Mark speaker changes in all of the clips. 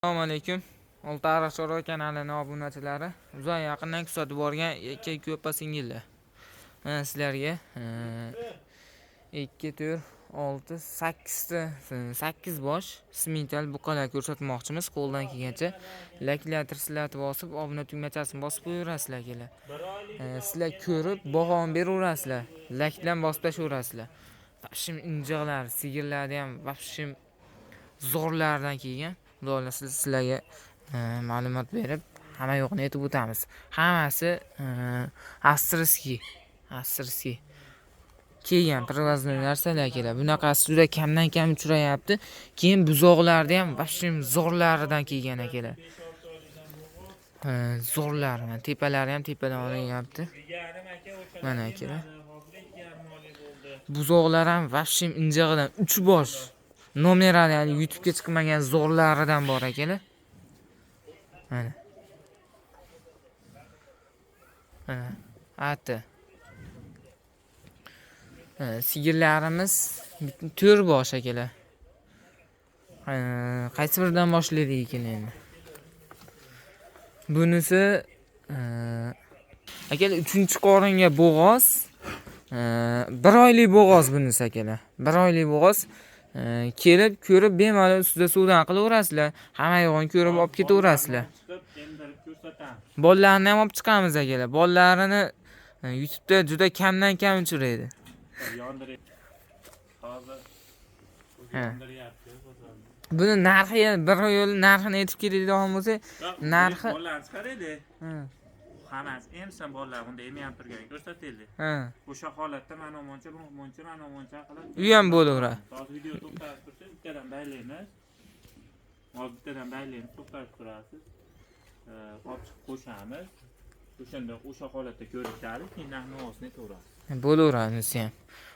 Speaker 1: Assalomu alaykum. Oltiariq Chorva kanalining obunachilari. Uzoq yaqindan kuzatib borgan ikki ko'pa singillar. Mana sizlarga 2 4 6 8 ta 8 bosh simental buqalar ko'rsatmoqchimiz. Qo'ldan kelgancha laklar tirsilatib bosib, obuna tugmachasini bosib qo'yaverasizlar kelar. Sizlar ko'rib baho beraverasizlar. Lak bilan bosib tashaverasizlar. Vashim injiqlar, sigirlarni ham vashim zo'rlardan kelgan. Xudolar sizlarga ma'lumot berib, hamma yo'qni aytib o'tamiz. Hammasi avstriyskiy kelgan привозной narsalar kelar. Bunaqasi juda kamdan kam uchrayapti. Keyin buzoqlarni ham vashim zo'rlaridan kelgan akalar. Zo'rlar, tepalari ham tepadan olinyapti. Mana akalar. Buzoqlar ham vashim injig'idan 3 bosh. Nomerali, ya'ni YouTube'ga chiqmagan zo'rlaridan bor akalar. Mana. Ati. Sigirlarimiz 4 bosh akalar. Qaysi biridan boshlaydik ekan endi? Bunisi akalar 3-qoringa bo'g'oz. 1 oylik bo'g'oz bunisi akalar. 1 oylik bo'g'oz. Kelib ko'rib bemalol ustida suvdan qilaverasizlar. Hamma yo'g'ini ko'rib olib ketaverasizlar. Bollarni ham olib chiqamiz akalar. Bollarini YouTube'da juda kamdan kam uchraydi. Buni narxi, bir yo'l narxini aytib keladigan bo'lsa, narxi
Speaker 2: bollarni chiqaraydi. Hammasi emsan bolalar bunda emyam turgan ko'rsatildi. O'sha holatda mana moncha qilib.
Speaker 1: U ham bo'laveradi.
Speaker 2: Hozir video to'xtatib tursa, bittadan baylaymiz. Hozir bittadan baylaymiz, to'xtatib turasiz. Olib chiqib qo'shamiz. O'shanda o'sha holatda ko'rishadi, keyin narxni aytaveramiz.
Speaker 1: Bo'laveradi ham.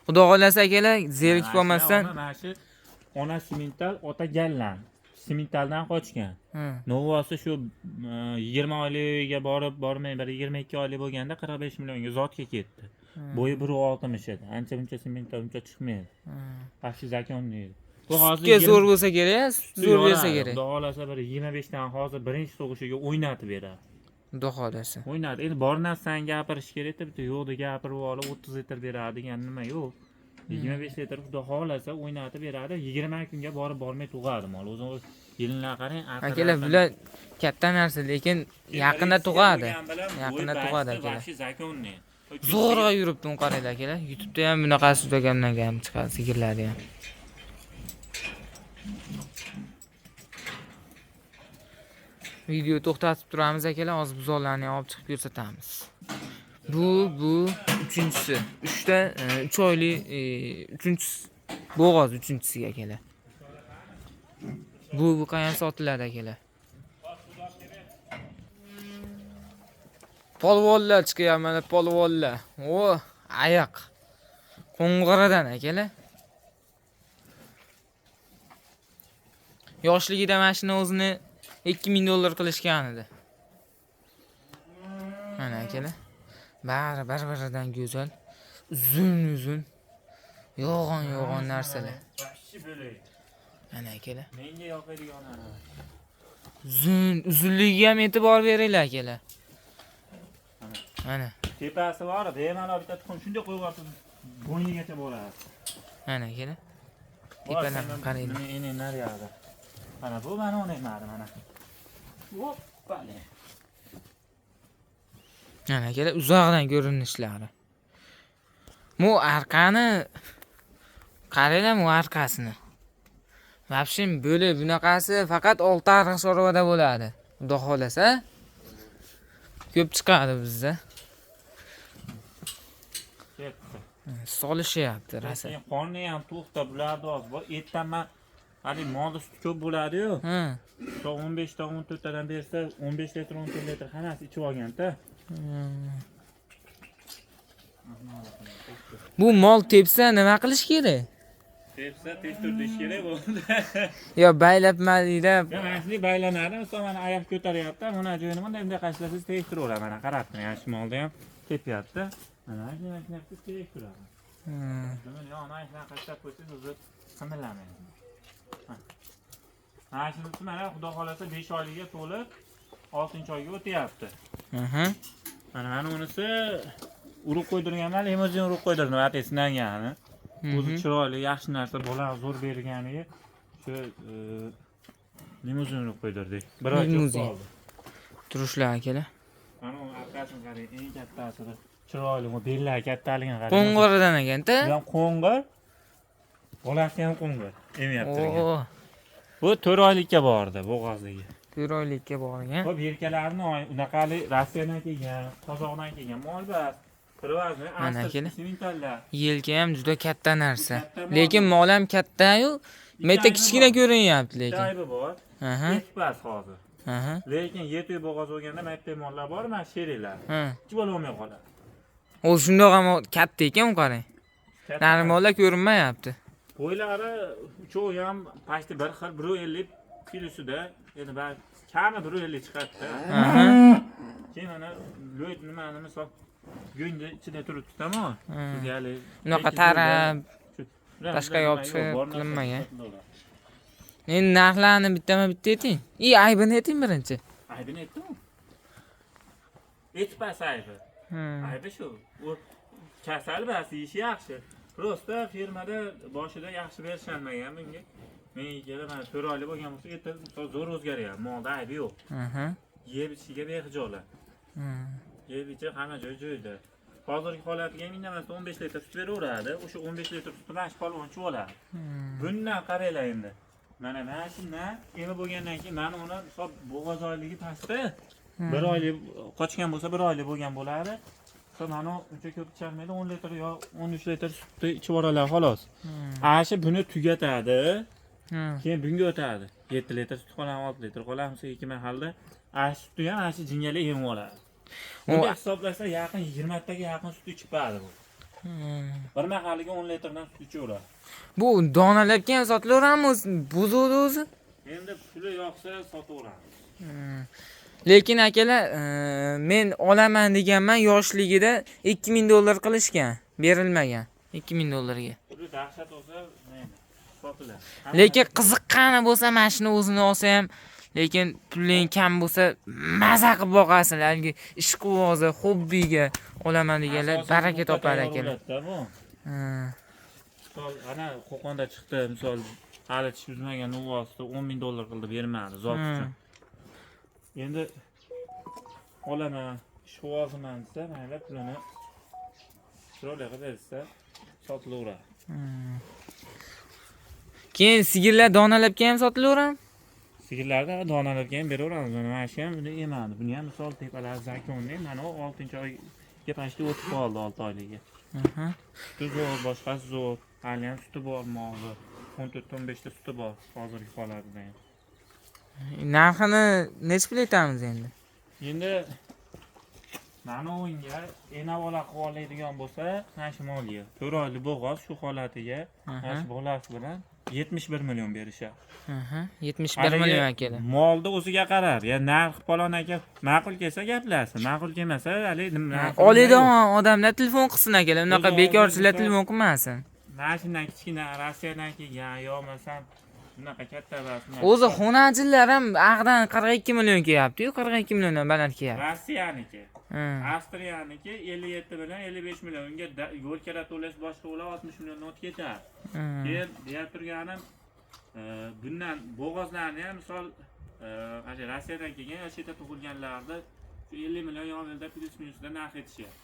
Speaker 1: Xudo xolasa akalar, zerikib qolmasdan.
Speaker 2: Mana shu ona simental, ota gallan. Simentaldan qochgan. Novosi shu 20 oylikga bormay, bir 22 oylik bo'lganda 45 millionga zotga ketdi. Bo'yi 1.60 edi. Ancha buncha simental uncha chiqmaydi. Baxshi zakon deydi. Bu hozir
Speaker 1: zo'r bo'lsa kerak, zo'r bersa kerak.
Speaker 2: Xudo xolasa bir 25 dan hozir birinchi tug'ishiga o'ynatib beradi.
Speaker 1: Xudo xolasa.
Speaker 2: O'ynadi. Endi bor narsani gapirish kerak-da, bitta yo'qni gapirib olib 30 litr beradi degan nima yo'q. 25 litr xudo xolasa o'ynatib beradi. 20 kunga bormay tug'adi mol. O'zingiz yillar qarang.
Speaker 1: Akalar bular katta narsa, lekin yaqinda tug'adi. Yaqinda tug'adi akalar. Zo'rg'a yuribdi qaranglar akalar. YouTube'da ham bunaqasi juda kamdan kam chiqadi sigirlarni ham. Video to'xtatib turamiz akalar, hozir buzoqlarni olib chiqib ko'rsatamiz. Bu 3-chi. 3 oylik 3-chi bo'g'oz 3-chisiga akalar. Bu qayam sotiladi akalar. Polvonlar chiqyapti, mana polvonlar. O, ayoq. Qo'ng'iradan akalar. Yoshligida mashina o'zini $2000 qilishgan edi. Mana akalar. Bari bir-biridan go'zal, uzun, yo'g'on narsalar. Mana akalar.
Speaker 2: Menga yoqadigan ana.
Speaker 1: Uzunligiga ham e'tibor beringlar akalar. Mana.
Speaker 2: Tepasi bor, bemalol bitta tuxum shunday qo'yib yuborsiz, bo'ynigacha bo'ladi.
Speaker 1: Mana akalar. Tepadan qaranglar.
Speaker 2: Endi naryoqda. Mana bu mana o'ynaydi mana. Hoppale.
Speaker 1: Mana akalar, uzoqdan ko'rinishlari. Mu arqani qaranglar, mu arqasini. Vapshim bo'lib bunaqasi faqat Oltiariq Chorvada bo'ladi. Xudo xolasa ko'p chiqadi bizda. Solishyapti rosa.
Speaker 2: Qonni ham to'xta bularni oz bor. Ertaman hali mol suti ko'p bo'ladi-yu. 15 ta 14 tadan bersa 15 litr 14 litr hammasi ichib olgan-da.
Speaker 1: Bu mol tepsa nima qilish kerak?
Speaker 2: Tepsa tekshirish kerak bo'ldi.
Speaker 1: Yo baylabmadinglar.
Speaker 2: Yo asli baylanadi. Mana oyoq ko'taryapti. Mana joyini bunday qashlasangiz tekshiraveradi. Mana qarabman, yana shimolda ham tepyapti. Mana shunday tekshiradi. Mana yo ana shunday qashlab qo'ysangiz o'zi qimillamaydi. Mana shunisi mana xudo xolasa 5 oylikka to'lib 6-oyga o'tyapti.
Speaker 1: Aha.
Speaker 2: Mana unisi urib qo'ydirganman, limuzin urib qo'ydirdim, atesidan. O'zi chiroyli, yaxshi narsa, bola zo'r berganiga shu limuzin urib qo'ydirdik. Bir oy qoldi.
Speaker 1: Turishlar akalar.
Speaker 2: Mana u arkasini qarang, eng kattasini. Chiroyli, bu bellar kattaligini qarang.
Speaker 1: Qo'ng'irdan ekan-da.
Speaker 2: Bu ham qo'ng'ir. Bolasi ham qo'ng'ir. Emyapti.
Speaker 1: Oo.
Speaker 2: Bu 4 oylikka bordi, bo'g'ozligi.
Speaker 1: 4 oylikka borgan.
Speaker 2: Xo'p, yelkalarini unaqali Rossiyadan kelgan, Qozoqdan kelgan mol bas. Privazni asl simentallar.
Speaker 1: Yelka ham juda katta narsa. Lekin mol ham katta-yu, meta kichkina ko'rinyapti lekin.
Speaker 2: Aybi bor.
Speaker 1: Aha.
Speaker 2: Ekpas hozir.
Speaker 1: Aha.
Speaker 2: Lekin yetib bo'g'oz bo'lganda metta mollar bor, mana sheringlar.
Speaker 1: Ha.
Speaker 2: Hech bo'la olmay qoladi.
Speaker 1: O shundoq ham katta ekan, qarang. Narmolar ko'rinmayapti.
Speaker 2: Bo'ylari uchovi ham pasti bir xil 150 kilosida, endi bari kami 150 chiqadi-da.
Speaker 1: Aha.
Speaker 2: Keyin mana lo'yt nimani misol go'ngda ichida turibdi, tamom. Ya'ni
Speaker 1: Unaqa tarab tashqa yopiq qilinmagan. Endi narxlarni bittama-bitta ayting. Aybini ayting birinchi.
Speaker 2: Aybini aytdim. Etpas aybi. Aybi shu. U kasal bas, ishi yaxshi. Prosta firmada boshida yaxshi berishmagan menga. Men kelaman 4 oylik bo'lgan bo'lsa, ertaga zo'r o'zgaryapti. Molda aybi yo'q. Yeb ichiga behijolat. Yeb ichi hamma joy-joyda. Hozirgi holatiga mindamas 15 litr sut beraveradi. O'sha 15 litr sutni mana shu polvonchi bo'ladi. Bundan qaranglar endi. Mana shundan emi bo'lgandan keyin mana uni hisob bo'g'oz oyligi pastda 1 oylik qochgan bo'lsa 1 oylik bo'lgan bo'ladi. Mana uncha ko'p icharmaydi, 10 litr yo 13 litr sutni ichib yuboradilar xolos. Ashi buni tugatadi. Keyin bunga o'tadi. 7 litr sut qoladi, 6 litr qoladi, 2 mahalda ashi sutni ham ashi jingali emib oladi. Bunga hisoblasa yaqin 20 taga yaqin sut ichib beradi bu. Bir mahaliga 10 litrdan sut ichaveradi.
Speaker 1: Bu donalabga ham sotilaveradimi buzuvdi o'zi?
Speaker 2: Endi puli yoqsa sotaveramiz.
Speaker 1: Lekin akalar, men olaman deganman yoshligida $2000 qilishgan, berilmagan $2000 ga.
Speaker 2: Puli dahshat bo'lsa, sotiladi.
Speaker 1: Lekin qiziqqani bo'lsa, mashina o'zini olsa ham, lekin puling kam bo'lsa, maza qilib boqasan, haligi ishqibozi, hobbiga olaman deganlar baraka topar akalar.
Speaker 2: Misol, ana Qo'qonda chiqdi, misol, hali tish buzmagan Novosda $10,000 qildi, bermadi zot uchun. Endi olaman, ishqiboziman desa, mayli pulini chiroyli qilib bersa, sotilaveradi.
Speaker 1: Keyin sigirlar donalabga ham sotilaveradimi?
Speaker 2: Sigirlarda donalabga ham beraveramiz. Mana shu ham buni emadi. Buni ham misol tepalar zakonda, mana 6-oyga pashti o'tib qoldi 6 oyligiga. Suti zo'r, boshqasi zo'r. Hali ham suti bor molda. 14-15 ta suti bor hozirgi holatida.
Speaker 1: Narxini nech pul aytamiz endi?
Speaker 2: Endi mana o'yinga enavola qilib oladigan bo'lsa, mana shu molga 4 oylik bo'g'oz shu holatiga, mana shu bolasi bilan 71 million berishadi.
Speaker 1: 71 million akalar.
Speaker 2: Molda o'ziga qarar. Ya narx palon aka ma'qul kelsa gaplashsin, ma'qul kelmasa hali
Speaker 1: oladigan odamlar telefon qilsin akalar, unaqa bekorchilar telefon qilmasin.
Speaker 2: Mana shundan kichkina Rossiyadan kelgan yo masalan bunaqa katta rasm.
Speaker 1: O'zi xonajillar ham ag'dan 42 million kelyapti-yu, 42 milliondan baland kelyapti.
Speaker 2: Rossiyaniki. Avstriyaniki 57 million, 55 million. Unga yo'l kira to'lash boshqa ular 60 milliondan o'tib ketadi. Keyin deyap turganim bundan bo'g'ozlarni ham misol ana Rossiyadan kelgan yoki chetda tug'ilganlarni 50 million yo'lda plyus minusda narx etishyapti.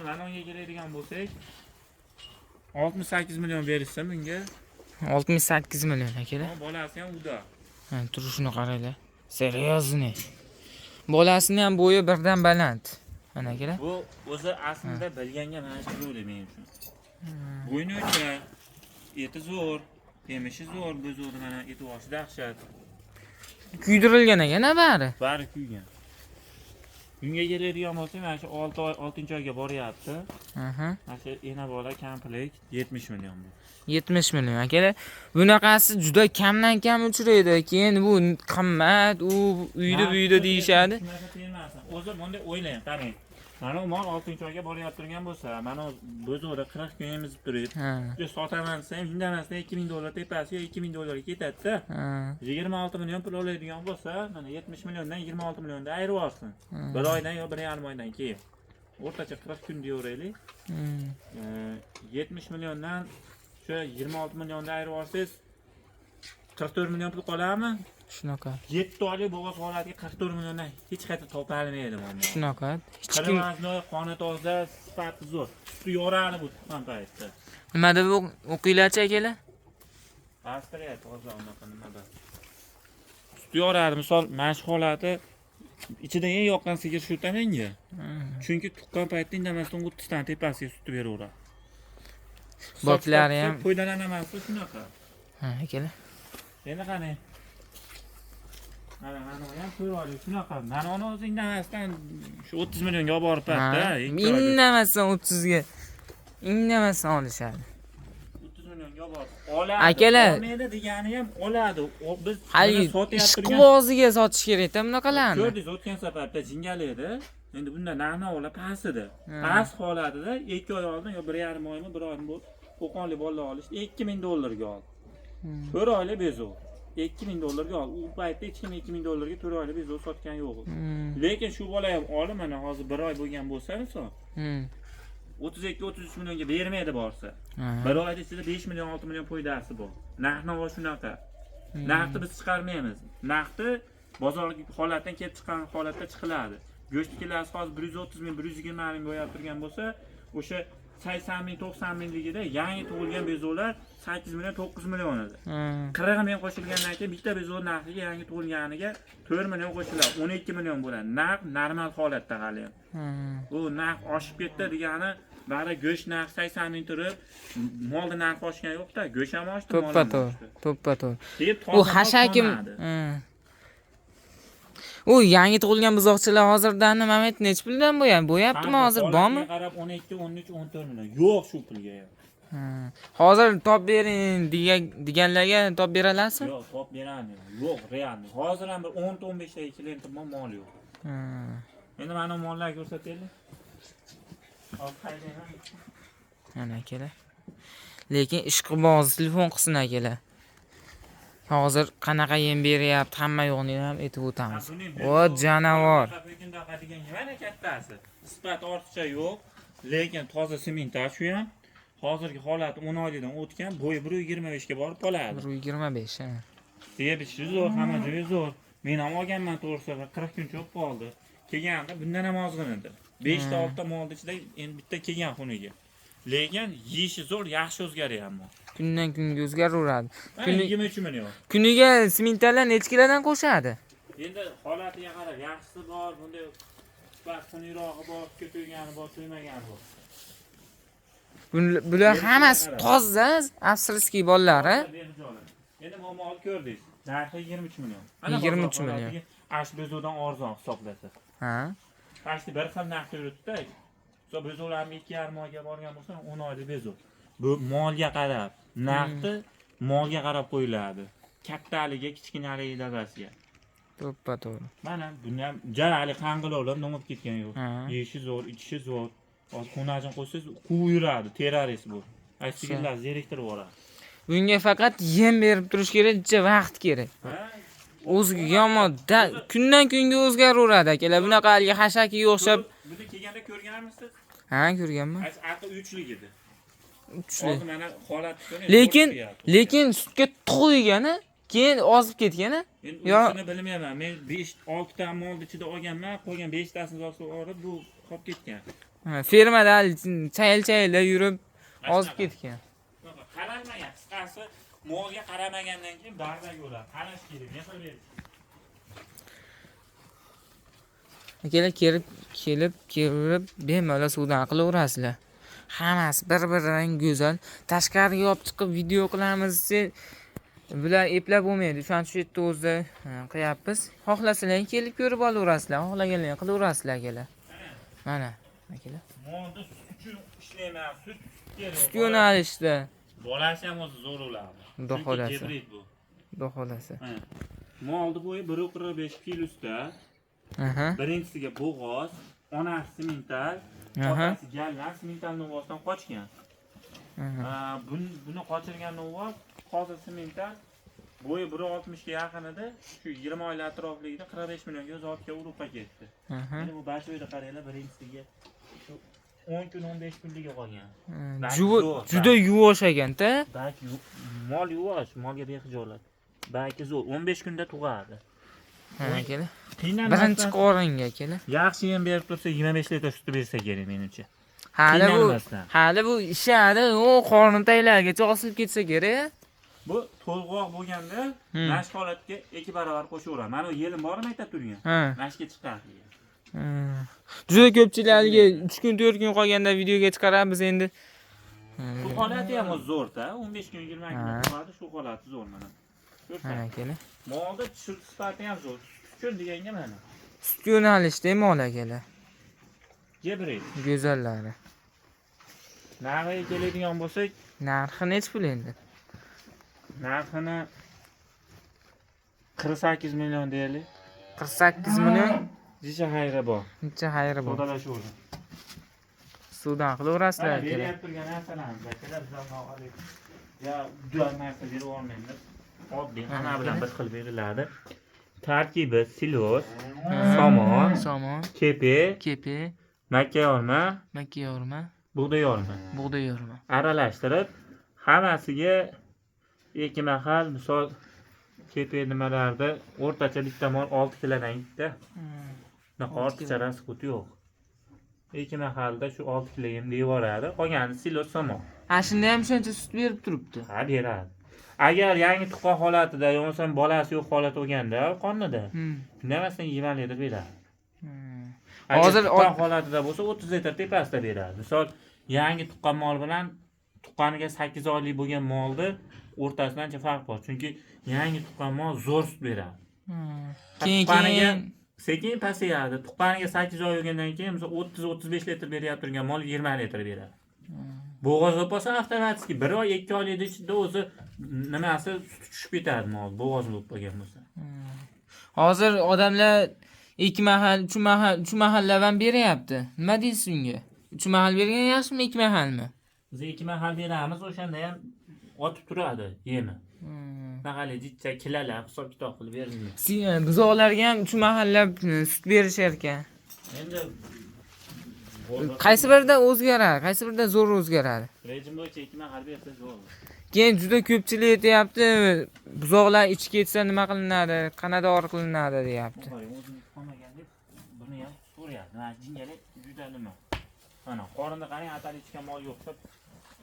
Speaker 2: Mana unga keladigan bo'lsak 68 million berishsa bunga
Speaker 1: 68 million akalar.
Speaker 2: Bolasi ham uda.
Speaker 1: Turishini qaranglar. Серьезный. Bolasini ham bo'yi birdan baland. Mana akalar.
Speaker 2: Bu o'zi aslida bilganga mana shu bo'ldi men uchun. Bo'yni o'cha, eti zo'r, emishi zo'r, bu zo'r mana eti oshi dahshat.
Speaker 1: Kuydirilgan ekan bari.
Speaker 2: Bari kuygan. Bunga keladigan bo'lsa, mana shu 6-oyga boryapti. Mana shu ena bola komplet 70 million bu.
Speaker 1: 70 million akalar. Bunaqasi juda kamdan kam uchraydi. Keyin bu qimmat, u uyda deyishadi.
Speaker 2: O'zi bunday o'ylang, qarang. Mana mol 6-oyga borayotgan bo'lsa, mana bozorda 40 kun emizib turib,
Speaker 1: Ha.
Speaker 2: sotaman desam, indamasdan $2000 tepasiga $2000 ketadi-da.
Speaker 1: Ha.
Speaker 2: 26 million pul oladigan bo'lsa, mana 70 milliondan 26 millionda ayirib olsin. Bir oydan yo 1,5 oydan keyin. O'rtacha 40 kun deyveraylik. 70 milliondan shu 26 millionda ayirib olsangiz 44 million pul qoladimi?
Speaker 1: Shunaqa.
Speaker 2: 7 oylik bo'g'oz holatiga 44 milliondan hech qayta topa olmaydi mana.
Speaker 1: Shunaqa. Hech kim
Speaker 2: Qaramasdan qoni toza, sifati zo'r. Suti yoradi bu tuqqan paytda.
Speaker 1: nima deb o'qiylarchi akalar?
Speaker 2: Avstriya toza unaqa nimada. Suti yoradi, misol mana shu holati ichida eng yoqqan sigir shu menga. Chunki tuqqan paytda indamasdan 30 dan tepasiga sut beraveradi.
Speaker 1: Botlari ham.
Speaker 2: Foydalanaman shunaqa.
Speaker 1: Ha, akalar.
Speaker 2: Endi qani? Mana ham ko'raylik shunaqa. Mana uni o'zing damasdan shu 30 millionga olib borib paytda.
Speaker 1: Indamasdan 30 ga. Indamasdan olishadi.
Speaker 2: 30 millionga olib borib. Oladi.
Speaker 1: Akalar.
Speaker 2: Olmaydi degani ham oladi. Biz
Speaker 1: Hali ishqiboziga sotish kerak-da bunaqalarni.
Speaker 2: Ko'rdingiz, o'tgan safarda jingal edi. Endi bunda narx-navolar past edi. Past holatida 2 oy oldin yo 1,5 oymi, 1 oymi bo'lib Qo'qonlik bolalar olishdi, $2000 oldi. 4 oylik bezov. $2000 oldi. U paytda hech kim $2000 4 oylik bezov sotgan yo'q. Lekin shu bola ham olib mana hozir 1 oy bo'lgan bo'lsa, misol 32-33 millionga bermaydi borsa. 1 oyda ichida 5 million 6 million foydasi bor. Narx-navo shunaqa. Narxni biz chiqarmaymiz. Narxni bozor holatdan kelib chiqqan holatda chiqiladi. Go'sht kilosi hozir 130 ming, 120 ming bo'yab turgan bo'lsa, o'sha 80 ming, 90 mingligida yangi tug'ilgan bezovlar 8 million, 9 million edi. 40 ming qo'shilgandan keyin bitta bezov narxiga yangi tug'ilganiga 4 million qo'shiladi, 12 million bo'ladi. Narx normal holatda hali ham. Bu narx oshib ketdi degani, bari go'sht narxi 80 ming turib, molda narxi oshgan yo'q-da, go'sht ham oshdi, mol ham oshdi.
Speaker 1: To'ppa-to'g'ri. U hashakim. U yangi tug'ilgan buzoqchalar hozirda nima necha puldan bo'yaptimi hozir bormi?
Speaker 2: Qarab 12, 13, 14 million. Yo'q shu pulga ham.
Speaker 1: Hozir top bering deganlarga top beralasizmi?
Speaker 2: Yo'q, top beramiz. Yo'q, realni. Hozir ham bir 10-15 ta klientim mol yo'q. Endi mana mollarni ko'rsataylik. Hop, qaydayman.
Speaker 1: Mana akalar. Lekin ishqiboz telefon qilsin akalar. Hozir qanaqa yem beryapti, hamma yo'qni ham aytib o'tamiz. O jonavor.
Speaker 2: Mana kattasi. Sifat ortiqcha yo'q, lekin toza sementaj shu ham. Hozirgi holati 10 oydan o'tgan, bo'yi 1.25 ga borib qoladi.
Speaker 1: 1.25, ha.
Speaker 2: Sevishi zo'r, hamma joyi zo'r. Men ham olganman to'g'risi, 40 kun cho'p qoldi. Kelganda bundan ham ozg'in edi. 5 ta 6 ta molni ichida endi bitta kelgan xuniga. Lekin yeyishi zo'r, yaxshi o'zgaryapti.
Speaker 1: Kundan kunga o'zgaraveradi.
Speaker 2: 23 million.
Speaker 1: Kuniga sementallar necha kilodan qo'shadi?
Speaker 2: Endi holatiga qarab, yaxshisi bor, bunday sifat-xunirog'i bor, ko'paygan bor, to'ymagani bor.
Speaker 1: Bular hammasi toza, avstralskiy bolalar, ha?
Speaker 2: Endi bu mol ko'rdingiz. Narxi 23 million.
Speaker 1: 23 million.
Speaker 2: Ash bezovdan arzon hisoblasa.
Speaker 1: Ha.
Speaker 2: Ashni bir xil narxda yuribdi-da. Hisob bezovlarni 2,5 oyga borgan bo'lsa, 10 oylik bezov. Bu molga qarab, narxi molga qarab qo'yiladi. Kattaligiga, kichkinaligi dabasiga.
Speaker 1: To'ppa-to'g'ri.
Speaker 2: Mana buni ham jarali qanqilovlar nomib ketgan yo'q. Yeyishi zo'r, ichishi zo'r. Hozir xunajin qo'ysangiz quvib yuradi, terrorist bu. Aytsigirlar zeriktirib yuboradi.
Speaker 1: Bunga faqat yem berib turish kerak, juda vaqt kerak. O'ziga yomon, kundan kunga o'zgaraveradi akalar. Bunaqa haligi hashakiga o'xshab.
Speaker 2: Buni kelganda ko'rganmisiz?
Speaker 1: Ha, ko'rganman.
Speaker 2: Aql 3lik edi.
Speaker 1: 3lik.
Speaker 2: Hozir mana holatni
Speaker 1: lekin sutga to'ygani, keyin ozib ketgani?
Speaker 2: Yo, buni bilmayman. Men 5-6 ta molni ichida olganman, qolgan 5 tasini olib bu qolib ketgan.
Speaker 1: Fermada chayil-chayilda yurib ozib ketgan.
Speaker 2: Qaralmagan, qisqasi molga qaramagandan keyin barda yo'llar. Qarash kerak, ne qilib berish.
Speaker 1: Akalar kelib bemalol suvdan qilaverasizlar. Hammasi bir-biridan go'zal. Tashqariga olib chiqib video qilamiz desa, bular eplab bo'lmaydi. Shu yerda o'zida qilyapmiz. Xohlasalar kelib ko'rib olaverasizlar, xohlaganlarni qilaverasizlar akalar. Mana, akalar.
Speaker 2: Molda sut uchun ishlayman, sut kerak.
Speaker 1: Sut yo'nalishda.
Speaker 2: Bolasi ham o'zi zo'r bo'ladi.
Speaker 1: Doxolasi.
Speaker 2: bu.
Speaker 1: Doxolasi.
Speaker 2: Molni bo'yi 1.45 kilosta. Birinchisiga bo'g'oz, onasi simental,
Speaker 1: Aha.
Speaker 2: otasi gallan, simental novvosidan qochgan. Buni qochirgan novvos hozir simental bo'yi 1.60 ga yaqin edi. Shu 20 oylar atrofligida 45 millionga zotga urib ketdi. Endi bu Bashoyda qaranglar, birinchisiga shu 10 kun 15 kunligiga qolgan.
Speaker 1: Juda yuvosh ekan-da.
Speaker 2: Balki mol yuvosh, molga bexijolat. Balki zo'r 15 kunda tug'adi.
Speaker 1: Akala.
Speaker 2: Qiynalmasdan
Speaker 1: Birinchi qoringa akala.
Speaker 2: yaxshi yem berib tursa 25 litr sut bersa kerak menimcha.
Speaker 1: Hali bu ishadi, u qorni taylargacha osilib ketsa kerak.
Speaker 2: Bu to'lg'oq bo'lganda mashq holatga 2 barobar qo'shaveraman. Mana bu yelim bormi aytib turgan. Mashqga chiqadi.
Speaker 1: Juda ko'pchilarga 3 kun 4 kun qolganda videoga chiqaramiz endi.
Speaker 2: Bu holati ham zo'r-da. 15 kun 20 kun turadi, shu holati zo'r mana.
Speaker 1: Ha, akala.
Speaker 2: Molda tushirib sifati ham zo'r. Sut deganga mana.
Speaker 1: Sut yo'nalishda mol akala.
Speaker 2: Gebrid.
Speaker 1: Go'zallari.
Speaker 2: Narxiga keladigan bo'lsak,
Speaker 1: Narxi nech pul endi?
Speaker 2: narxini 48 million deylik.
Speaker 1: 48 million.
Speaker 2: Necha xayri bor.
Speaker 1: Necha xayri bor.
Speaker 2: Sodalashuvdi.
Speaker 1: Suvdan qilaverasizlar
Speaker 2: Mana
Speaker 1: akala.
Speaker 2: berib turgan narsalarimiz akalar bizdan olib. Ya, juda narsa berib olmaymiz. Oddiy ana bilan bir xil beriladi. Tarkibi silos, somon, kepe, makka yorma, bug'doy yorma. Aralashtirib, hammasiga ikki mahal, misol kepe nimalarda o'rtacha bitta mol 6 kilodan yutda. Ortiqcha rasxut yo'q. Ikki mahalda shu 6 kilo yem devoradi. Qolgani silos somon.
Speaker 1: Shunda ham shuncha sut berib turibdi.
Speaker 2: Ha, beradi. Agar yangi tuqqan holatida yo'qsa bolasi yo'q holat bo'lganda qonnida, undamasdan 20 litr beradi. Hozir tuqqan holatida bo'lsa 30 litr tepasida beradi. Misol yangi tuqqan mol bilan tuqqaniga 8 oylik bo'lgan molni o'rtasida ancha farq bor. Chunki yangi tuqqan mol zo'r sut beradi. Keyin sekin pasayadi. Tuqqaniga 8 oy bo'lgandan keyin misol 30-35 litr berayotgan turgan mol 20 litr beradi. Bo'g'oz bo'lsa avtomatik 1 oy 2 oylik ichida o'zi nimasi tushib ketadi mol, bo'g'oz bo'lib qolgan bo'lsa.
Speaker 1: Hozir odamlar 2 mahal, 3 mahallab ham beryapti. Nima deysiz unga? 3 mahal bergan yaxshimi, 2 mahalmi?
Speaker 2: Biz 2 mahal beramiz, o'shanda ham otib turadi yemi. Mahalla jichcha kilalar hisob kitob qilib beriladi.
Speaker 1: Buzoqlarga ham 3 mahallab sut berishar ekan.
Speaker 2: Endi
Speaker 1: qaysi birida o'zgaradi, qaysi birida zo'r o'zgaradi.
Speaker 2: Rejim bo'yicha 2 mahal bersa zo'r.
Speaker 1: Keyin juda ko'pchilik aytayapti, buzoqlar ichib ketsa nima qilinadi, qanador qilinadi deyapti.
Speaker 2: O'zimiz qolmaganda buni ham so'rayapti. Mana jingalik juda nima. Mana qorinda qarang, atal ichgan mol yo'qsa,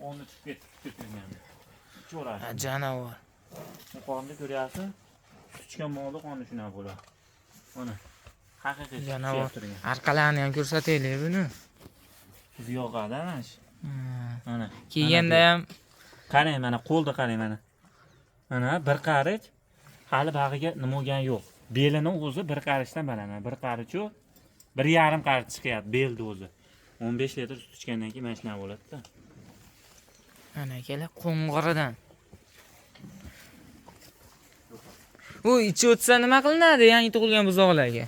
Speaker 2: o'rni chiqib ketgan. Cho'radi.
Speaker 1: Janavar.
Speaker 2: Bu qonni ko'ryapsiz? Ichgan molni qoni shunaqa bo'ladi. Mana haqiqiy
Speaker 1: janavar. Arqalarini ham ko'rsataylik buni.
Speaker 2: Biz yo'qada mana shu. Mana.
Speaker 1: Kiyganda ham
Speaker 2: qarang, mana qo'lda qarang mana. Mana bir qarich hali bag'iga nima bo'lgani yo'q. Belini o'zi bir qarichdan balaman. Bir qarichu 1,5 qarich chiqyapti belda o'zi. 15 litr sut ichgandan keyin mana shunday bo'ladi-da.
Speaker 1: Ana akala qo'ng'iridan. U ichi o'tsa nima qilinadi yangi tug'ilgan buzoqlarga?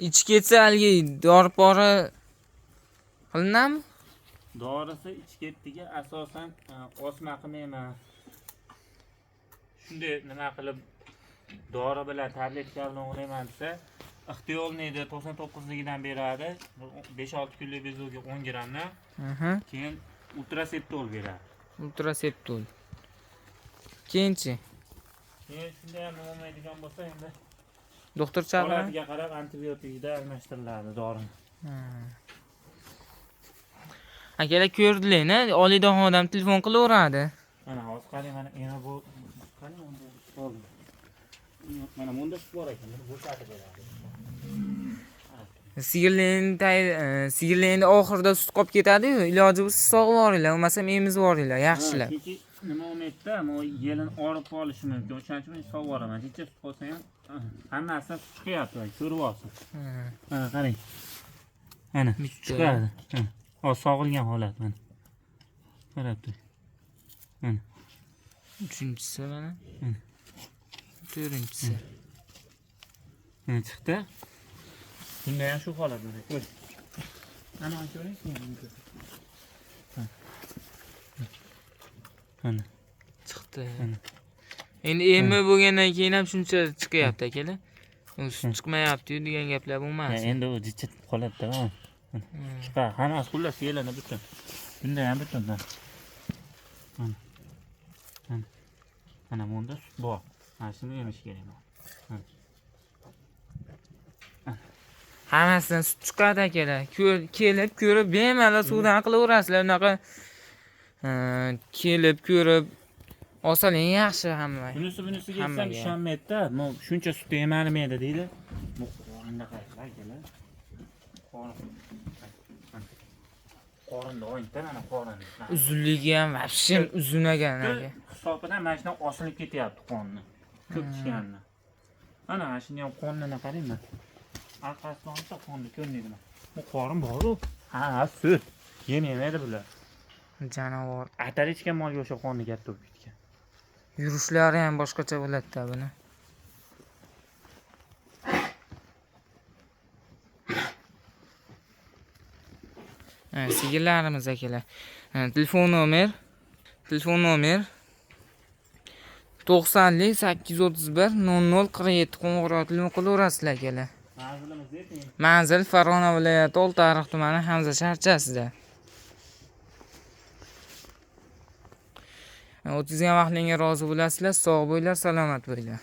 Speaker 1: Ichi ketsa haligi dori-pori qilinadimi?
Speaker 2: Dorisi ichi ketdiga asosan osma qilmayman. Shunday nima qilib dori bilan tabletka bilan o'layman desa, ixtiyolniydi 99ligidan beradi. 5-6 kunlik bezovga 10 grammdan. Keyin ultraseptol beradi.
Speaker 1: Ultraseptol. Keyinchi?
Speaker 2: Keyin shunda ham olmaydigan bo'lsa endi
Speaker 1: doktor chaqiradi.
Speaker 2: Holatiga qarab antibiotikda almashtiriladi dori.
Speaker 1: Akalar ko'rdilar-a, oliydan odam telefon qilaveradi.
Speaker 2: Mana hozir qarang, mana yana bu qarang, unda qoldi. Mana bunda bor ekan, buni bo'shatib beradi. Sigirlarning oxirida sut qolib ketadi-yu, iloji bo'lsa sog'voringlar, bo'lmasa emizib yuboringlar, yaxshilab. Chunki nima bo'lmaydi-da, bu yelin orib qolishi mumkin. O'shaning uchun sog'ib yuboraman. Necha sut qolsa ham hammasidan sut chiqyapti, ko'rib olsin. Mana qarang. Mana chiqadi. Hozir sog'ilgan holat mana. Qarab tur. Mana.
Speaker 1: Uchinchisi mana. To'rtinchisi.
Speaker 2: Mana chiqdi. Shunda ham shu holat bo'ladi. Qo'y. Ana ko'raysiz. Ana.
Speaker 1: Chiqdi. Endi emmi bo'lgandan keyin ham shuncha chiqyapti akalar. Sut chiqmayapti-yu degan gaplar bo'lmas.
Speaker 2: Endi u jichib qoladi-da. Chiqa, hammasi xullas yelana butun. Bunda ham butun. Ana bunda sut bor. Mana shuni yemish kerak.
Speaker 1: Hammasidan sut chiqadi akalar. Kelib ko'rib bemalol suvdan qilaverasizlar. Unaqa kelib ko'rib olsaling yaxshi hamma.
Speaker 2: Bunisiga etsam ishonmaydi-da. Shuncha sut yemarmaydi deydi. Bu qorinda qaytlar akalar. Qorinda o'yindan ana qorinda.
Speaker 1: Uzunligi ham вообще uzun ekan aka.
Speaker 2: Hisobidan mana shundan osilib ketyapti qonni. Ko'p ichganini. Ana shuni ham qonnini qarayman. Arkasidan olsa qonni ko'rmaydi. Bu qorin bor-ku. Ha, sut. Yemaydi bular.
Speaker 1: Jonivor.
Speaker 2: Atar ichgan molga o'sha qonni katta bo'lib ketgan.
Speaker 1: Yurishlari ham boshqacha bo'ladi-da buni. Sigirlarimiz akalar. Telefon nomer 90 831 0047 qo'ng'iroq qilaverasizlar akalar.
Speaker 2: Manzilimiz ayting.
Speaker 1: Manzil Farg'ona viloyati Oltiariq tumani Hamza shaharchasida. O'tizgan vaqtingizga rozi bo'lasizlar, sog' bo'linglar, salomat bo'linglar.